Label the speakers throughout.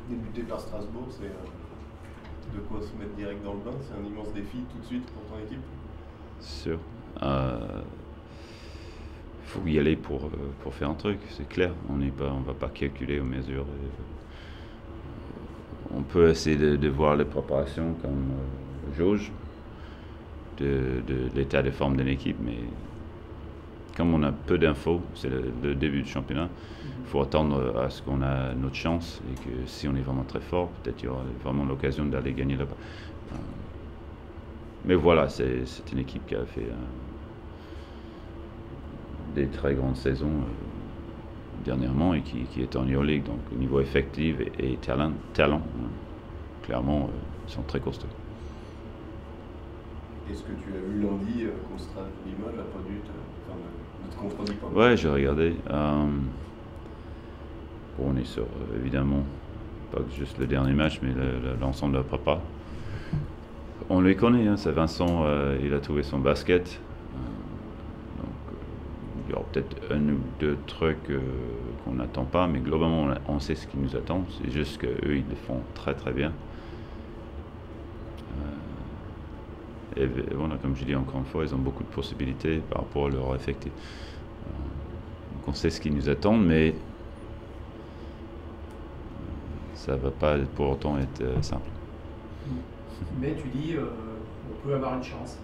Speaker 1: Débuter par Strasbourg, c'est de quoi se mettre direct dans le bain. C'est un immense défi tout de suite pour ton équipe.
Speaker 2: C'est sûr. Faut y aller pour faire un truc, c'est clair. On va pas calculer aux mesures. On peut essayer de voir les préparations comme jauge de l'état de forme de l'équipe, mais comme on a peu d'infos, c'est le début du championnat, il faut attendre à ce qu'on a notre chance et que si on est vraiment très fort, peut-être il y aura vraiment l'occasion d'aller gagner là-bas. Mais voilà, c'est une équipe qui a fait des très grandes saisons dernièrement et qui est en Euroleague, donc au niveau effectif et talent clairement, ils sont très costauds.
Speaker 1: Est-ce que tu as vu lundi qu'on sera Limoges n'a pas dû te contredire pas?
Speaker 2: Ouais, j'ai regardé. Bon, on est sur, évidemment, pas juste le dernier match, mais l'ensemble de la prépa. On les connaît, hein, c'est Vincent, il a trouvé son basket. Donc, il y aura peut-être un ou deux trucs qu'on n'attend pas, mais globalement, on sait ce qui nous attend. C'est juste qu'eux, ils le font très très bien. Et voilà, comme je dis encore une fois, ils ont beaucoup de possibilités par rapport à leur effectif. Donc on sait ce qui nous attend, mais ça ne va pas pour autant être simple.
Speaker 3: Mais tu dis, on peut avoir une chance.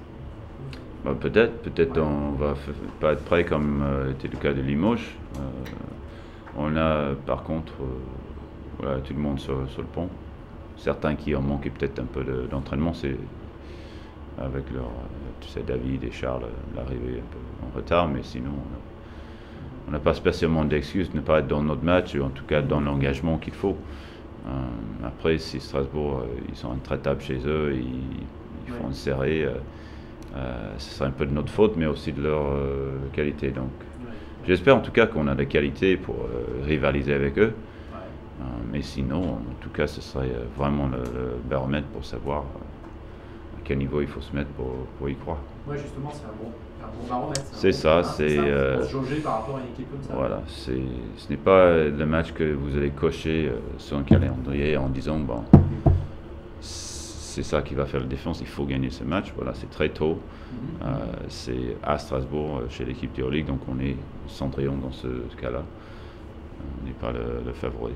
Speaker 2: Bah, peut-être ouais. On va pas être prêt comme était le cas de Limoges. On a par contre voilà, tout le monde sur le pont. Certains qui ont manqué peut-être un peu d'entraînement, c'est avec leur, tu sais, David et Charles, l'arrivée un peu en retard, mais sinon on n'a pas spécialement d'excuses de ne pas être dans notre match, ou en tout cas dans l'engagement qu'il faut. Après, si Strasbourg, ils sont intraitables chez eux, ils font serrer, ce serait un peu de notre faute, mais aussi de leur qualité. Donc, j'espère en tout cas qu'on a la qualité pour rivaliser avec eux. Mais sinon, en tout cas, ce serait vraiment le baromètre pour savoir à quel niveau il faut se mettre pour y croire.
Speaker 3: Oui, justement, c'est un bon baromètre.
Speaker 2: C'est ça, c'est
Speaker 3: pour se jauger par rapport à une équipe comme ça.
Speaker 2: Voilà, ce n'est pas le match que vous allez cocher sur un calendrier en disant bon, c'est ça qui va faire la différence, il faut gagner ce match. Voilà, c'est très tôt, c'est à Strasbourg chez l'équipe Euroleague, donc on est Cendrillon dans ce cas-là. On n'est pas le favori.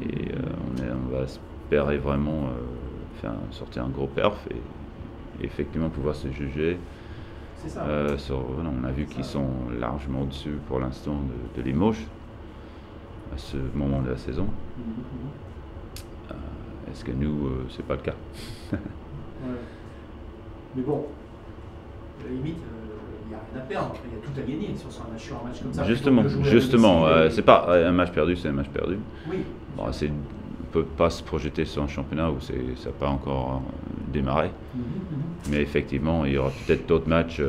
Speaker 2: Et on va espérer vraiment sortir un gros perf et effectivement pouvoir se juger.
Speaker 3: C'est ça.
Speaker 2: On a vu qu'ils sont largement au-dessus pour l'instant de Limoges à ce moment de la saison. Est-ce que nous, c'est pas le cas?
Speaker 3: Ouais. Mais bon, à la limite, il n'y a rien à perdre. Il y a tout à gagner sur un match comme ça.
Speaker 2: Justement, c'est pas un match perdu, c'est un match perdu.
Speaker 3: Oui.
Speaker 2: Bon, on ne peut pas se projeter sur un championnat où ça n'a pas encore démarré. Mais effectivement, il y aura peut-être d'autres matchs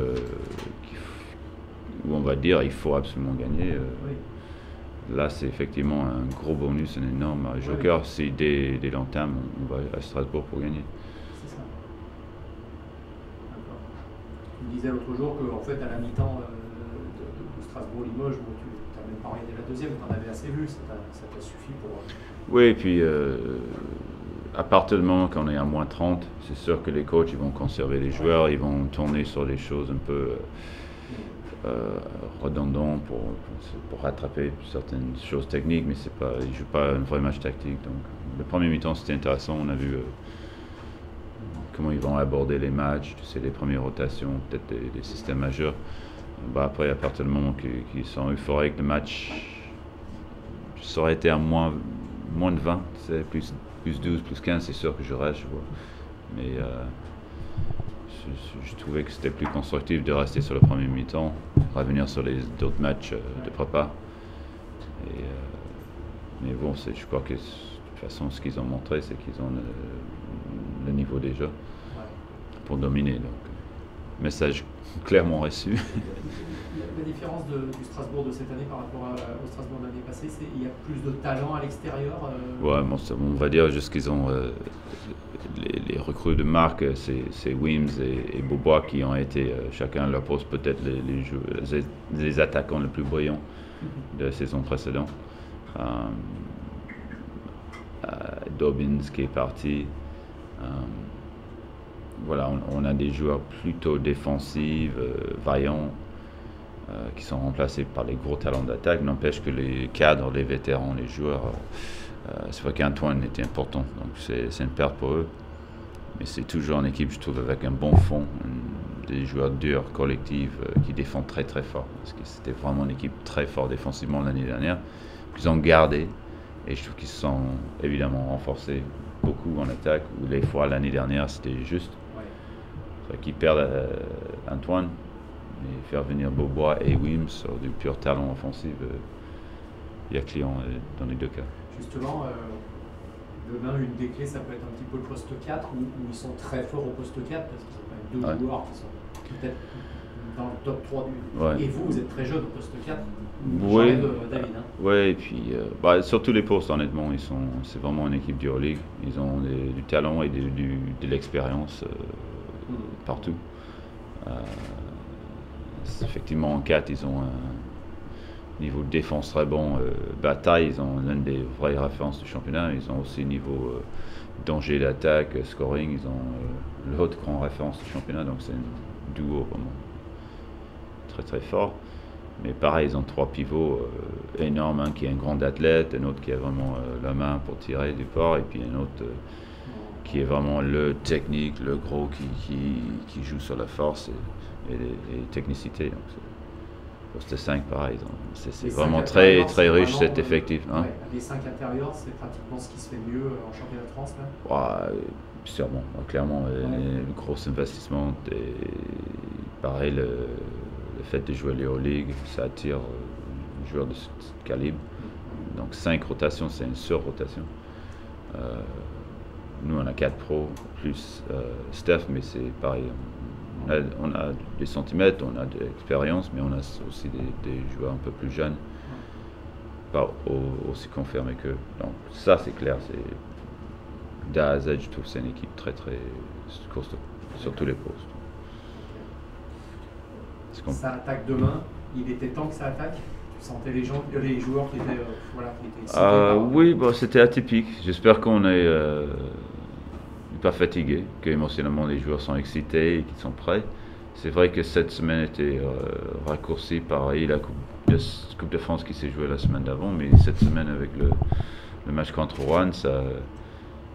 Speaker 2: où on va dire il faut absolument gagner. Là, c'est effectivement un gros bonus, un énorme joker. Si dès l'entame, on va à Strasbourg pour gagner.
Speaker 3: C'est ça. D'accord. Tu me disais l'autre jour qu'en fait, à la mi-temps de Strasbourg-Limoges, bon, tu n'as même pas regardé la deuxième, tu en avais assez vu, ça t'a suffi pour...
Speaker 2: Oui, et puis à partir du moment qu'on est à moins 30, c'est sûr que les coachs ils vont conserver les joueurs, ils vont tourner sur des choses un peu redondantes pour rattraper certaines choses techniques, mais ils ne jouent pas un vrai match tactique. Donc, le premier mi-temps c'était intéressant, on a vu comment ils vont aborder les matchs, tu sais, les premières rotations, peut-être des systèmes majeurs. Bah, après, à partir du moment qu'ils sont euphoriques, le match, ça aurait été à moins de 20, c'est plus 12, plus 15, c'est sûr que je reste, je vois. Mais je trouvais que c'était plus constructif de rester sur le premier mi-temps, revenir sur les autres matchs de prépa. Mais bon, je crois que de toute façon, ce qu'ils ont montré, c'est qu'ils ont le niveau déjà pour dominer. Donc, message clairement reçu.
Speaker 3: La différence du Strasbourg de cette année par rapport au Strasbourg de l'année passée, c'est qu'il y a plus de talent à l'extérieur.
Speaker 2: Ouais, bon, on va dire juste qu'ils ont les recrues de marque, c'est Wims et Beaubois qui ont été chacun à leur poste peut-être les attaquants les plus brillants de la saison précédente. Dobbins qui est parti. Voilà, on a des joueurs plutôt défensifs, vaillants, qui sont remplacés par les gros talents d'attaque. N'empêche que les cadres, les vétérans, les joueurs, c'est vrai qu'Antoine était important, donc c'est une perte pour eux. Mais c'est toujours une équipe, je trouve, avec un bon fond, des joueurs durs, collectifs, qui défendent très très fort. Parce que c'était vraiment une équipe très forte défensivement l'année dernière, qu'ils ont gardé. Et je trouve qu'ils se sont évidemment renforcés beaucoup en attaque, où les fois l'année dernière c'était juste. C'est vrai qu'ils perdent Antoine, mais faire venir Beaubois et Wims sur du pur talent offensif, il y a client dans les deux cas.
Speaker 3: Justement, demain, une des clés, ça peut être un petit peu le poste 4, où ils sont très forts au poste 4, parce qu'ils ont quand même deux joueurs qui sont peut-être dans le top 3 du...
Speaker 2: Ouais.
Speaker 3: Et vous êtes très jeune au poste 4,
Speaker 2: Oui,
Speaker 3: David. Hein.
Speaker 2: Ouais, et puis sur tous les postes, honnêtement, c'est vraiment une équipe d'Euroleague. Ils ont du talent et de l'expérience partout. Effectivement, en 4, ils ont un niveau de défense très bon. Bataille, ils ont l'une des vraies références du championnat. Ils ont aussi niveau danger d'attaque, scoring. Ils ont l'autre grande référence du championnat. Donc c'est un duo vraiment très très fort. Mais pareil, ils ont 3 pivots énormes. Un qui est un grand athlète, un autre qui a vraiment la main pour tirer du port, et puis un autre qui est vraiment le technique, le gros qui joue sur la force et technicité. Donc poste 5, pareil. C'est vraiment très, très riche cet effectif. Hein.
Speaker 3: Ouais, les 5 intérieurs, c'est pratiquement ce qui se fait de mieux en championnat de France là.
Speaker 2: Sûrement, clairement, le gros investissement. Et pareil, le fait de jouer l'Euroleague, ça attire les joueurs de ce calibre. Donc 5 rotations, c'est une sur-rotation. Nous, on a 4 pros, plus Steph, mais c'est pareil. On a des centimètres, on a de l'expérience, mais on a aussi des joueurs un peu plus jeunes, pas aussi confirmés qu'eux. Donc ça, c'est clair, c'est d'A à Z, je trouve que c'est une équipe très très costaud, sur tous les postes.
Speaker 3: Ça attaque demain, il était temps que ça attaque. Tu sentais les joueurs qui étaient, excités
Speaker 2: Oui, c'était atypique. J'espère qu'on n'est pas fatigué, qu'émotionnellement les joueurs sont excités et qu'ils sont prêts. C'est vrai que cette semaine était raccourcie par la Coupe de France qui s'est jouée la semaine d'avant, mais cette semaine avec le match contre Rouen,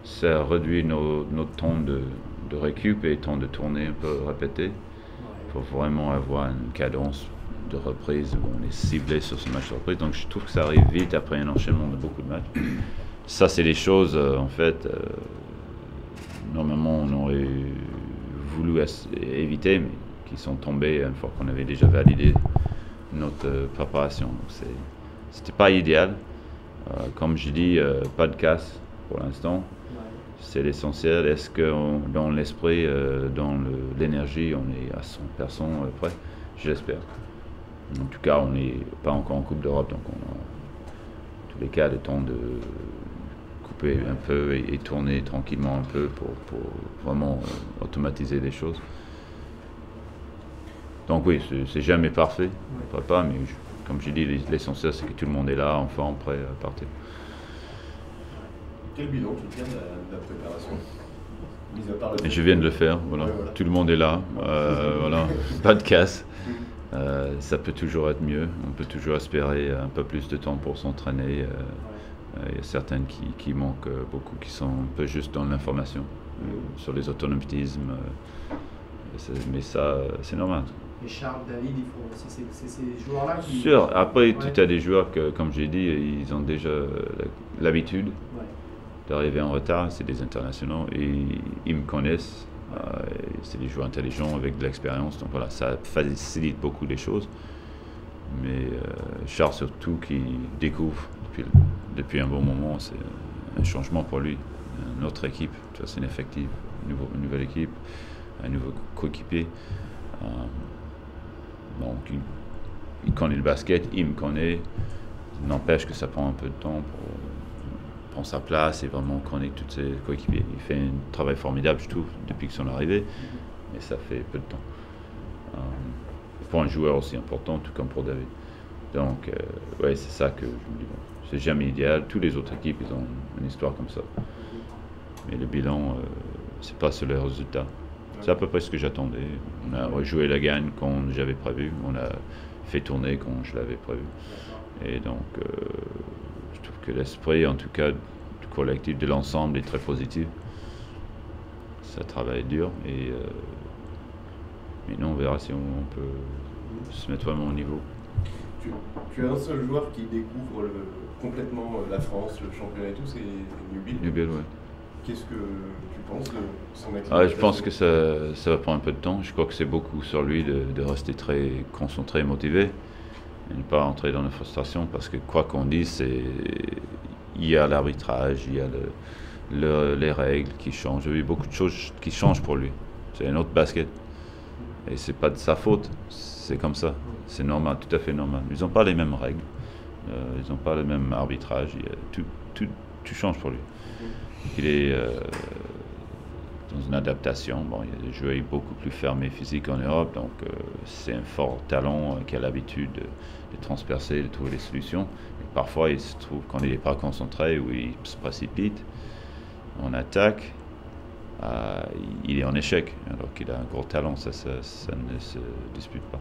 Speaker 2: ça réduit notre temps de récup et temps de tournée un peu répété. Pour vraiment avoir une cadence de reprise où on est ciblé sur ce match de reprise. Donc je trouve que ça arrive vite après un enchaînement de beaucoup de matchs. Ça, c'est des choses, en fait, normalement on aurait voulu éviter, mais qui sont tombées une fois qu'on avait déjà validé notre préparation. Donc c'était pas idéal. Comme je dis, pas de casse pour l'instant. C'est l'essentiel. Est-ce que dans l'esprit, dans l'énergie, on est à 100% prêt? Je l'espère. En tout cas, on n'est pas encore en Coupe d'Europe, donc on a en tous les cas le temps de couper un peu et tourner tranquillement un peu pour vraiment automatiser les choses. Donc oui, c'est jamais parfait, pas, mais comme j'ai dit, l'essentiel c'est que tout le monde est là, en forme, prêt à partir.
Speaker 1: Quel bilan tu tiens de la préparation?
Speaker 2: Je viens de le faire, voilà. Ouais, voilà. Tout le monde est là, voilà. Pas de casse. Ça peut toujours être mieux, on peut toujours espérer un peu plus de temps pour s'entraîner. Il y a certaines qui manquent beaucoup, qui sont un peu juste dans l'information, sur les automatismes. Mais ça, c'est normal.
Speaker 3: Et Charles, David, il faut aussi ces joueurs-là qui...
Speaker 2: Sûr, après tu as des joueurs que, comme j'ai dit, ils ont déjà l'habitude d'arriver en retard, c'est des internationaux et ils me connaissent, c'est des joueurs intelligents avec de l'expérience, donc voilà, ça facilite beaucoup les choses. Mais Charles surtout qui découvre depuis un bon moment, c'est un changement pour lui, une autre équipe, c'est une effectif, une nouvelle équipe, un nouveau coéquipier. Donc il connaît le basket, il me connaît, n'empêche que ça prend un peu de temps pour prendre sa place et vraiment connaître tous ses coéquipiers. Il fait un travail formidable, je trouve, depuis son arrivée, mais ça fait peu de temps. Pour un joueur aussi important, tout comme pour David. Donc, ouais, c'est ça que je me dis. Bon, c'est jamais idéal. Toutes les autres équipes, ils ont une histoire comme ça. Mais le bilan, c'est pas sur les résultats. C'est à peu près ce que j'attendais. On a rejoué la gagne quand j'avais prévu. On a fait tourner quand je l'avais prévu. Et donc, je trouve que l'esprit, en tout cas, du collectif, de l'ensemble, est très positif. Ça travaille dur. Et maintenant, on verra si on peut se mettre vraiment au niveau.
Speaker 1: Tu as un seul joueur qui découvre complètement la France, le championnat et tout, c'est Nubil.
Speaker 2: Nubil, ouais.
Speaker 1: Qu'est-ce que tu penses de son acclimatation?
Speaker 2: Je pense que ça va prendre un peu de temps. Je crois que c'est beaucoup sur lui de rester très concentré et motivé et ne pas entrer dans la frustration parce que quoi qu'on dise, il y a l'arbitrage, il y a les règles qui changent. Il y a beaucoup de choses qui changent pour lui. C'est un autre basket. Et c'est pas de sa faute, c'est comme ça. C'est normal, tout à fait normal. Ils n'ont pas les mêmes règles, ils n'ont pas le même arbitrage. Tout change pour lui. Il est dans une adaptation. Bon, il a des joueurs beaucoup plus fermés physiques en Europe, donc c'est un fort talent qui a l'habitude de transpercer, de trouver des solutions. Et parfois, il se trouve quand il n'est pas concentré ou il se précipite en attaque, il est en échec, alors qu'il a un gros talent, ça ne se dispute pas.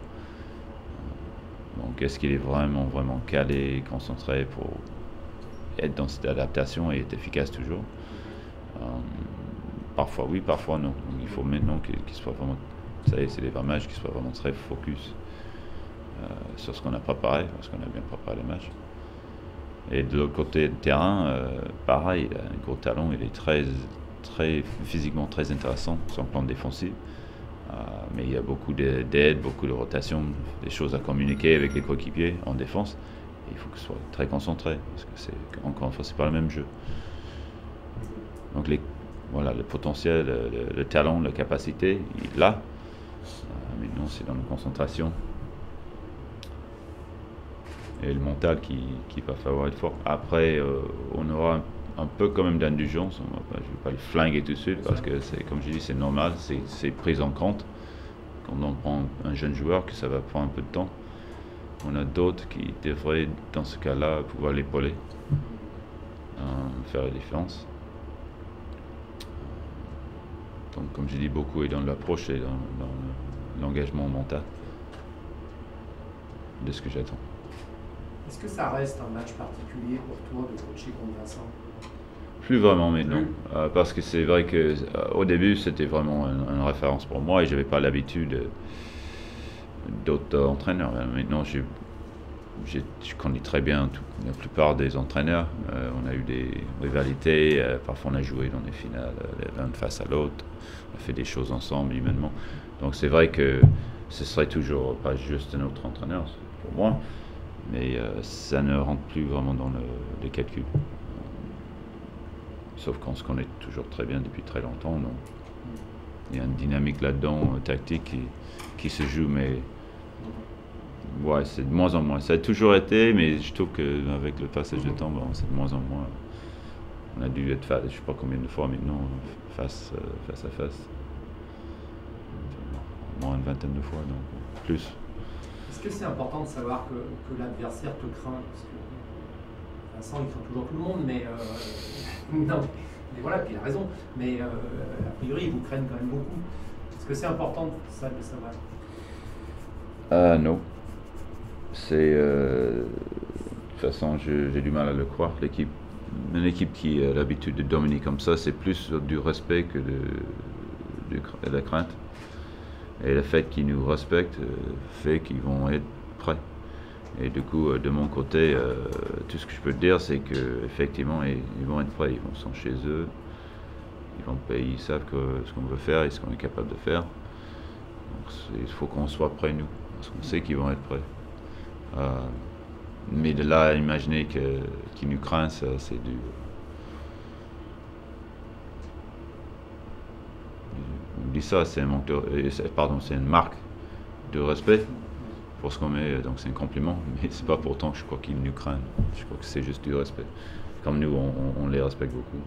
Speaker 2: Donc, est-ce qu'il est vraiment calé, concentré pour être dans cette adaptation et être efficace toujours? Parfois oui, parfois non. Donc, il faut maintenant qu'il soit vraiment, ça y est, c'est les 20 matchs, qu'il soit vraiment très focus sur ce qu'on a préparé, parce qu'on a bien préparé les matchs. Et de l'autre côté du terrain, pareil, il a un gros talent, il est très physiquement très intéressant sur le plan défensif. Mais il y a beaucoup d'aide, beaucoup de rotation, des choses à communiquer avec les coéquipiers en défense. Et il faut qu'il soit très concentré, parce que encore une fois, c'est pas le même jeu. Donc le potentiel, le talent, la capacité, il l'a. Maintenant, c'est dans la concentration et le mental qui va falloir être fort. Après, on aura un peu quand même d'indulgence. Je ne vais pas le flinguer tout de suite parce que, comme je dis, c'est normal, c'est pris en compte. Quand on prend un jeune joueur, que ça va prendre un peu de temps. On a d'autres qui devraient, dans ce cas-là, pouvoir l'épauler, faire la différence. Donc, comme je dis, beaucoup est dans l'approche et dans l'engagement mental de ce que j'attends.
Speaker 3: Est-ce que ça reste un match particulier pour toi de coacher contre Vincent?
Speaker 2: Plus vraiment maintenant, parce que c'est vrai qu'au début c'était vraiment une référence pour moi et je n'avais pas l'habitude d'autres entraîneurs. Maintenant je connais très bien la plupart des entraîneurs. On a eu des rivalités, parfois on a joué dans des finales l'un face à l'autre, on a fait des choses ensemble humainement. Donc c'est vrai que ce serait toujours pas juste un autre entraîneur pour moi, mais ça ne rentre plus vraiment dans les calculs. Sauf qu'on se connaît toujours très bien depuis très longtemps. Donc il y a une dynamique là-dedans, tactique, qui se joue, mais ouais, c'est de moins en moins. Ça a toujours été, mais je trouve qu'avec le passage du temps, c'est de moins en moins. On a dû être, je ne sais pas combien de fois maintenant, face à face. Au moins une vingtaine de fois, donc plus.
Speaker 3: Est-ce que c'est important de savoir que l'adversaire te craint? Parce que Vincent, il craint toujours tout le monde, mais non. Mais voilà, puis il a raison. Mais a priori, ils vous craignent quand même beaucoup. Est-ce que c'est important ça de le savoir?
Speaker 2: Non. C'est de toute façon, j'ai du mal à le croire. Une équipe qui a l'habitude de dominer comme ça, c'est plus du respect que de la crainte. Et le fait qu'ils nous respectent fait qu'ils vont être prêts. Et du coup, de mon côté, tout ce que je peux te dire, c'est qu'effectivement, ils vont être prêts. Ils sont chez eux, ils savent ce qu'on veut faire et ce qu'on est capable de faire. Donc, il faut qu'on soit prêts, nous, parce qu'on sait qu'ils vont être prêts. Mais de là à imaginer qu'ils nous craignent, ça, c'est on dit ça, c'est c'est une marque de respect pour ce qu'on met, donc c'est un compliment, mais c'est pas pourtant que je crois qu'ils nous craignent. Je crois que c'est juste du respect. Comme nous, on les respecte beaucoup.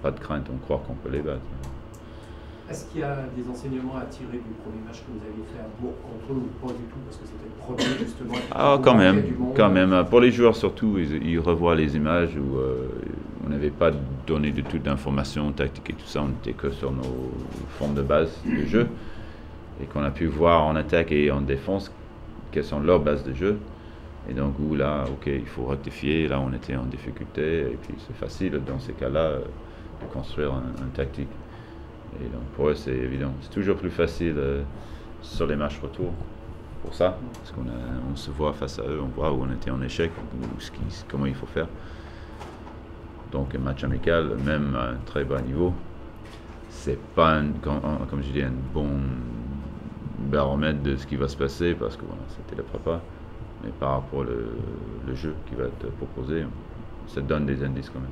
Speaker 2: Pas de crainte, on croit qu'on peut les battre.
Speaker 3: Est-ce qu'il y a des enseignements à tirer du premier match que vous aviez fait à Bourg contre eux ou pas du tout, parce que c'était le premier justement?
Speaker 2: Ah, quand même. Pour les joueurs surtout, ils revoient les images où on n'avait pas donné du tout d'informations tactiques et tout ça, on n'était que sur nos formes de base de jeu, et qu'on a pu voir en attaque et en défense quelles sont leurs bases de jeu. Et donc où là, ok, il faut rectifier, là on était en difficulté, et puis c'est facile dans ces cas-là de construire un tactique. Et donc pour eux c'est évident, c'est toujours plus facile sur les matchs retour pour ça, parce qu'on se voit face à eux, on voit où on était en échec, comment il faut faire. Donc un match amical, même à un très bas niveau, c'est pas, comme je dis, un bon baromètre de ce qui va se passer, parce que voilà, c'était le prépa. Mais par rapport au jeu qui va être proposé, ça donne des indices quand même.